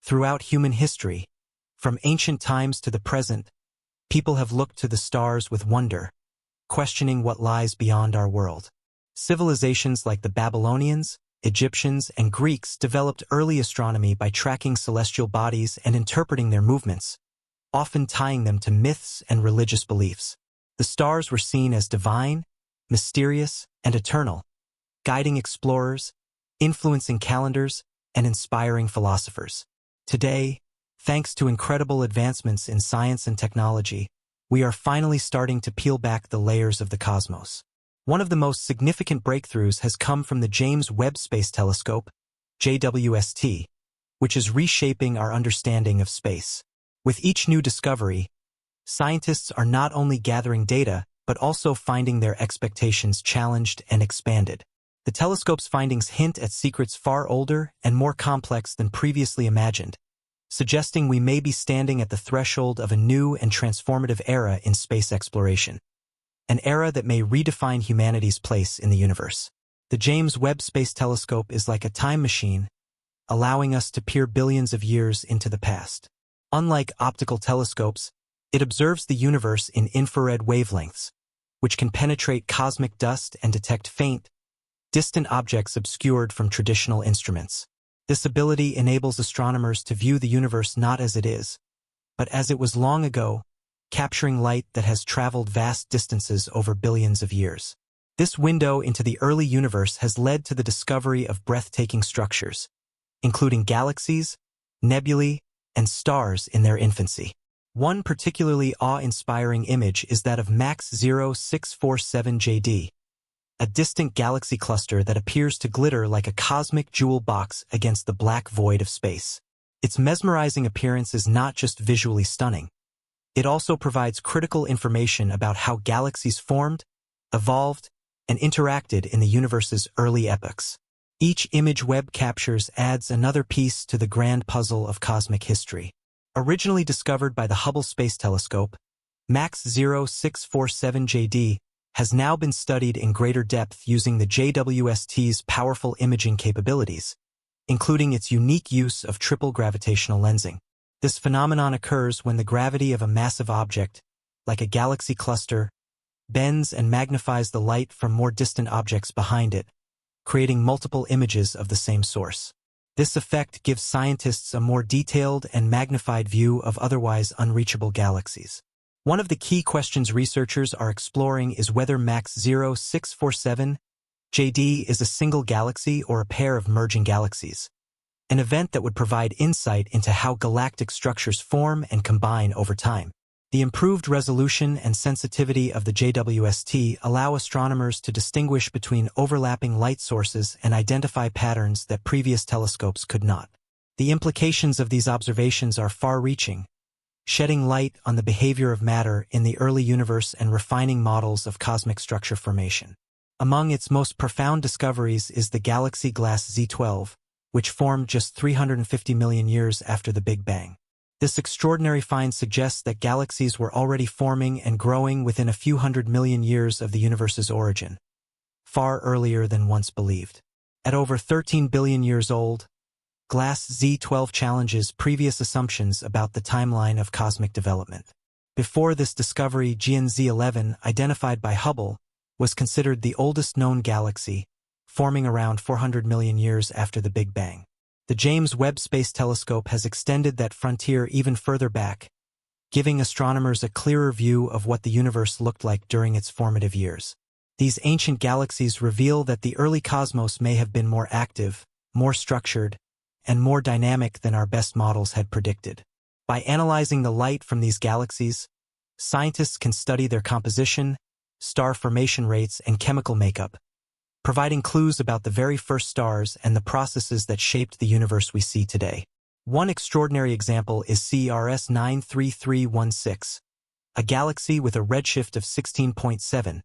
Throughout human history, from ancient times to the present, people have looked to the stars with wonder, questioning what lies beyond our world. Civilizations like the Babylonians, Egyptians, and Greeks developed early astronomy by tracking celestial bodies and interpreting their movements, often tying them to myths and religious beliefs. The stars were seen as divine, mysterious, and eternal, guiding explorers, influencing calendars, and inspiring philosophers. Today, thanks to incredible advancements in science and technology, we are finally starting to peel back the layers of the cosmos. One of the most significant breakthroughs has come from the James Webb Space Telescope, JWST, which is reshaping our understanding of space. With each new discovery, scientists are not only gathering data, but also finding their expectations challenged and expanded. The telescope's findings hint at secrets far older and more complex than previously imagined, suggesting we may be standing at the threshold of a new and transformative era in space exploration, an era that may redefine humanity's place in the universe. The James Webb Space Telescope is like a time machine, allowing us to peer billions of years into the past. Unlike optical telescopes, it observes the universe in infrared wavelengths, which can penetrate cosmic dust and detect faint, distant objects obscured from traditional instruments. This ability enables astronomers to view the universe not as it is, but as it was long ago, capturing light that has traveled vast distances over billions of years. This window into the early universe has led to the discovery of breathtaking structures, including galaxies, nebulae, and stars in their infancy. One particularly awe-inspiring image is that of MAX 0647JD, a distant galaxy cluster that appears to glitter like a cosmic jewel box against the black void of space. Its mesmerizing appearance is not just visually stunning. It also provides critical information about how galaxies formed, evolved, and interacted in the universe's early epochs. Each image Webb captures adds another piece to the grand puzzle of cosmic history. Originally discovered by the Hubble Space Telescope, MAX 0647JD has now been studied in greater depth using the JWST's powerful imaging capabilities, including its unique use of triple gravitational lensing. This phenomenon occurs when the gravity of a massive object, like a galaxy cluster, bends and magnifies the light from more distant objects behind it, creating multiple images of the same source. This effect gives scientists a more detailed and magnified view of otherwise unreachable galaxies. One of the key questions researchers are exploring is whether MAX 0647JD is a single galaxy or a pair of merging galaxies, an event that would provide insight into how galactic structures form and combine over time. The improved resolution and sensitivity of the JWST allow astronomers to distinguish between overlapping light sources and identify patterns that previous telescopes could not. The implications of these observations are far-reaching, shedding light on the behavior of matter in the early universe and refining models of cosmic structure formation. Among its most profound discoveries is the galaxy glass Z12, which formed just 350 million years after the Big Bang. This extraordinary find suggests that galaxies were already forming and growing within a few hundred million years of the universe's origin, far earlier than once believed. At over 13 billion years old, Glass Z12 challenges previous assumptions about the timeline of cosmic development. Before this discovery, GN-Z11, identified by Hubble, was considered the oldest known galaxy, forming around 400 million years after the Big Bang. The James Webb Space Telescope has extended that frontier even further back, giving astronomers a clearer view of what the universe looked like during its formative years. These ancient galaxies reveal that the early cosmos may have been more active, more structured, and more dynamic than our best models had predicted. By analyzing the light from these galaxies, scientists can study their composition, star formation rates, and chemical makeup, providing clues about the very first stars and the processes that shaped the universe we see today. One extraordinary example is CRS 93316, a galaxy with a redshift of 16.7,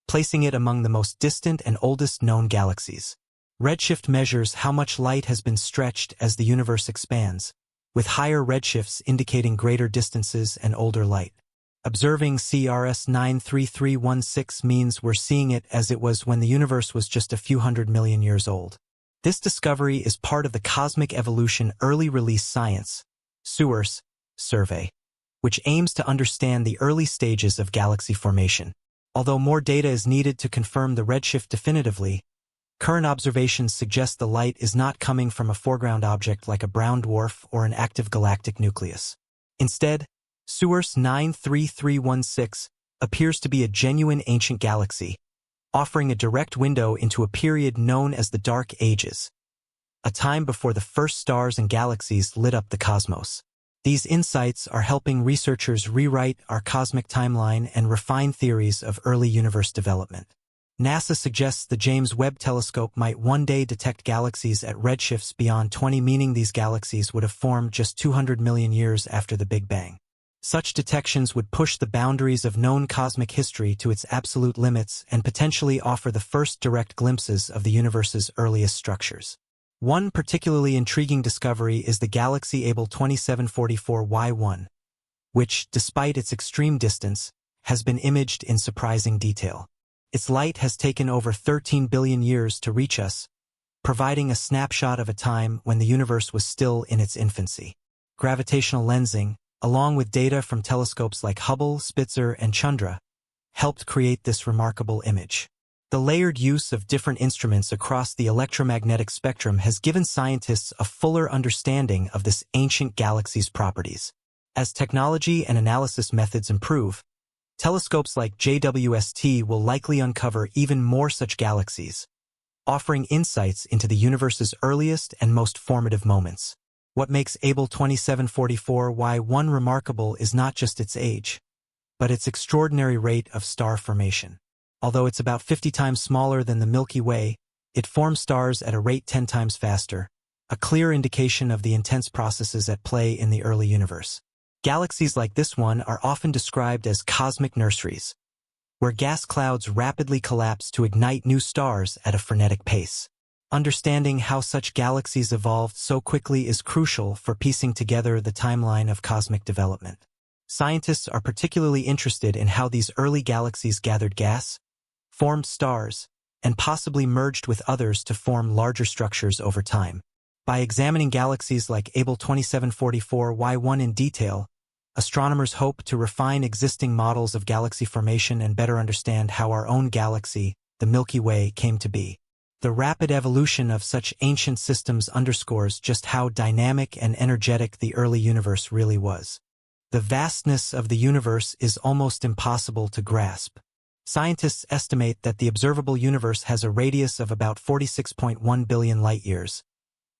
placing it among the most distant and oldest known galaxies. Redshift measures how much light has been stretched as the universe expands, with higher redshifts indicating greater distances and older light. Observing CRS 93316 means we're seeing it as it was when the universe was just a few hundred million years old. This discovery is part of the Cosmic Evolution Early Release Science (SEWERS) survey, which aims to understand the early stages of galaxy formation. Although more data is needed to confirm the redshift definitively, current observations suggest the light is not coming from a foreground object like a brown dwarf or an active galactic nucleus. Instead, SEWERS 93316 appears to be a genuine ancient galaxy, offering a direct window into a period known as the Dark Ages, a time before the first stars and galaxies lit up the cosmos. These insights are helping researchers rewrite our cosmic timeline and refine theories of early universe development. NASA suggests the James Webb Telescope might one day detect galaxies at redshifts beyond 20, meaning these galaxies would have formed just 200 million years after the Big Bang. Such detections would push the boundaries of known cosmic history to its absolute limits and potentially offer the first direct glimpses of the universe's earliest structures. One particularly intriguing discovery is the galaxy Able 2744Y1, which, despite its extreme distance, has been imaged in surprising detail. Its light has taken over 13 billion years to reach us, providing a snapshot of a time when the universe was still in its infancy. Gravitational lensing, along with data from telescopes like Hubble, Spitzer, and Chandra, helped create this remarkable image. The layered use of different instruments across the electromagnetic spectrum has given scientists a fuller understanding of this ancient galaxy's properties. As technology and analysis methods improve, telescopes like JWST will likely uncover even more such galaxies, offering insights into the universe's earliest and most formative moments. What makes Able 2744Y1 remarkable is not just its age, but its extraordinary rate of star formation. Although it's about 50 times smaller than the Milky Way, it forms stars at a rate 10 times faster, a clear indication of the intense processes at play in the early universe. Galaxies like this one are often described as cosmic nurseries, where gas clouds rapidly collapse to ignite new stars at a frenetic pace. Understanding how such galaxies evolved so quickly is crucial for piecing together the timeline of cosmic development. Scientists are particularly interested in how these early galaxies gathered gas, formed stars, and possibly merged with others to form larger structures over time. By examining galaxies like Able 2744Y1 in detail, astronomers hope to refine existing models of galaxy formation and better understand how our own galaxy, the Milky Way, came to be. The rapid evolution of such ancient systems underscores just how dynamic and energetic the early universe really was. The vastness of the universe is almost impossible to grasp. Scientists estimate that the observable universe has a radius of about 46.1 billion light-years,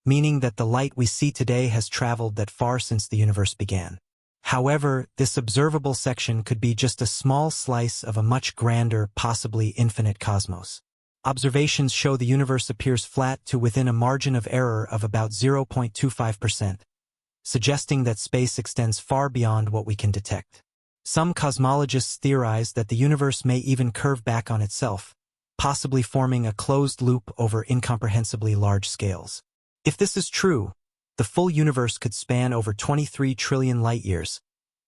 meaning that the light we see today has traveled that far since the universe began. However, this observable section could be just a small slice of a much grander, possibly infinite cosmos. Observations show the universe appears flat to within a margin of error of about 0.25%, suggesting that space extends far beyond what we can detect. Some cosmologists theorize that the universe may even curve back on itself, possibly forming a closed loop over incomprehensibly large scales. If this is true, the full universe could span over 23 trillion light-years,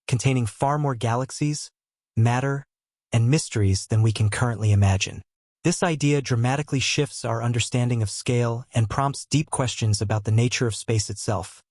containing far more galaxies, matter, and mysteries than we can currently imagine. This idea dramatically shifts our understanding of scale and prompts deep questions about the nature of space itself,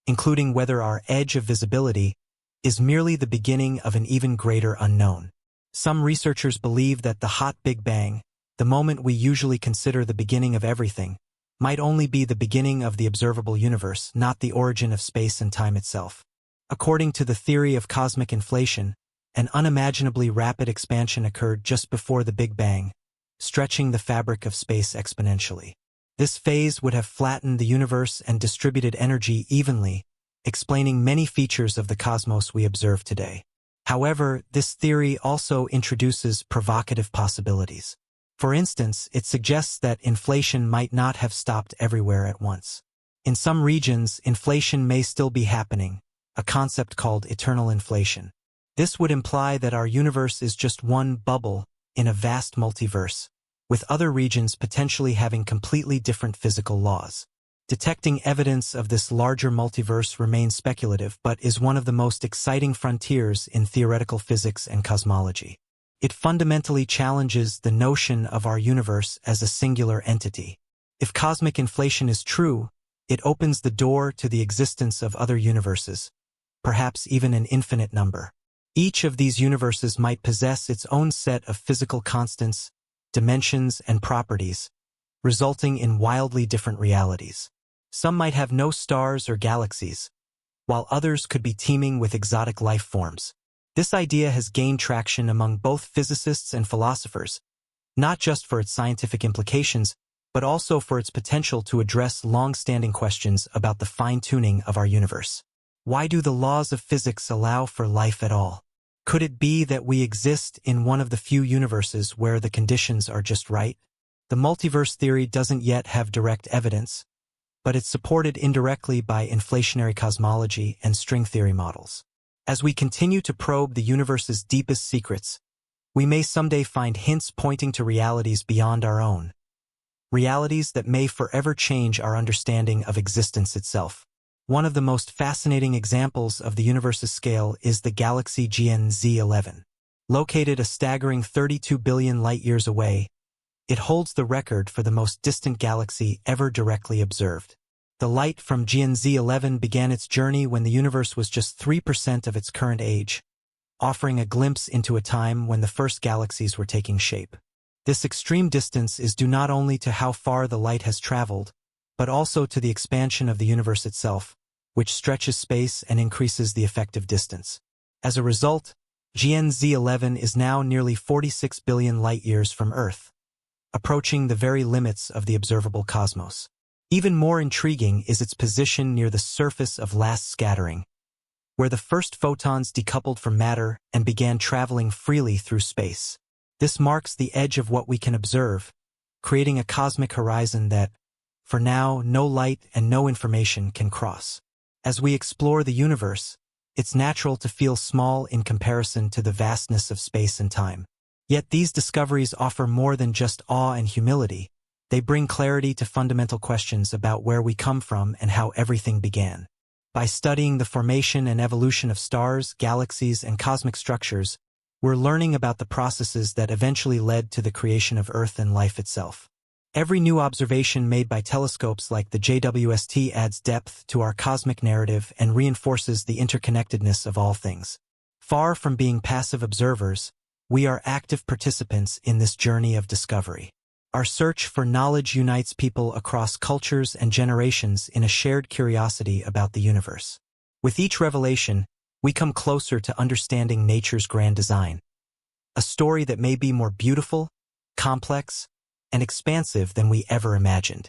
including whether our edge of visibility is merely the beginning of an even greater unknown. Some researchers believe that the hot Big Bang, the moment we usually consider the beginning of everything, might only be the beginning of the observable universe, not the origin of space and time itself. According to the theory of cosmic inflation, an unimaginably rapid expansion occurred just before the Big Bang, stretching the fabric of space exponentially. This phase would have flattened the universe and distributed energy evenly, explaining many features of the cosmos we observe today. However, this theory also introduces provocative possibilities. For instance, it suggests that inflation might not have stopped everywhere at once. In some regions, inflation may still be happening, a concept called eternal inflation. This would imply that our universe is just one bubble in a vast multiverse, with other regions potentially having completely different physical laws. Detecting evidence of this larger multiverse remains speculative but is one of the most exciting frontiers in theoretical physics and cosmology. It fundamentally challenges the notion of our universe as a singular entity. If cosmic inflation is true, it opens the door to the existence of other universes, perhaps even an infinite number. Each of these universes might possess its own set of physical constants, dimensions, and properties, resulting in wildly different realities. Some might have no stars or galaxies, while others could be teeming with exotic life forms. This idea has gained traction among both physicists and philosophers, not just for its scientific implications, but also for its potential to address long-standing questions about the fine-tuning of our universe. Why do the laws of physics allow for life at all? Could it be that we exist in one of the few universes where the conditions are just right? The multiverse theory doesn't yet have direct evidence, but it's supported indirectly by inflationary cosmology and string theory models. As we continue to probe the universe's deepest secrets, we may someday find hints pointing to realities beyond our own, realities that may forever change our understanding of existence itself. One of the most fascinating examples of the universe's scale is the galaxy GN-Z11. Located a staggering 32 billion light-years away, it holds the record for the most distant galaxy ever directly observed. The light from GN-Z11 began its journey when the universe was just 3% of its current age, offering a glimpse into a time when the first galaxies were taking shape. This extreme distance is due not only to how far the light has traveled, but also to the expansion of the universe itself, which stretches space and increases the effective distance. As a result, GN-Z11 is now nearly 46 billion light-years from Earth, approaching the very limits of the observable cosmos. Even more intriguing is its position near the surface of last scattering, where the first photons decoupled from matter and began traveling freely through space. This marks the edge of what we can observe, creating a cosmic horizon that, for now, no light and no information can cross. As we explore the universe, it's natural to feel small in comparison to the vastness of space and time. Yet these discoveries offer more than just awe and humility. They bring clarity to fundamental questions about where we come from and how everything began. By studying the formation and evolution of stars, galaxies, and cosmic structures, we're learning about the processes that eventually led to the creation of Earth and life itself. Every new observation made by telescopes like the JWST adds depth to our cosmic narrative and reinforces the interconnectedness of all things. Far from being passive observers, we are active participants in this journey of discovery. Our search for knowledge unites people across cultures and generations in a shared curiosity about the universe. With each revelation, we come closer to understanding nature's grand design, a story that may be more beautiful, complex, and expansive than we ever imagined.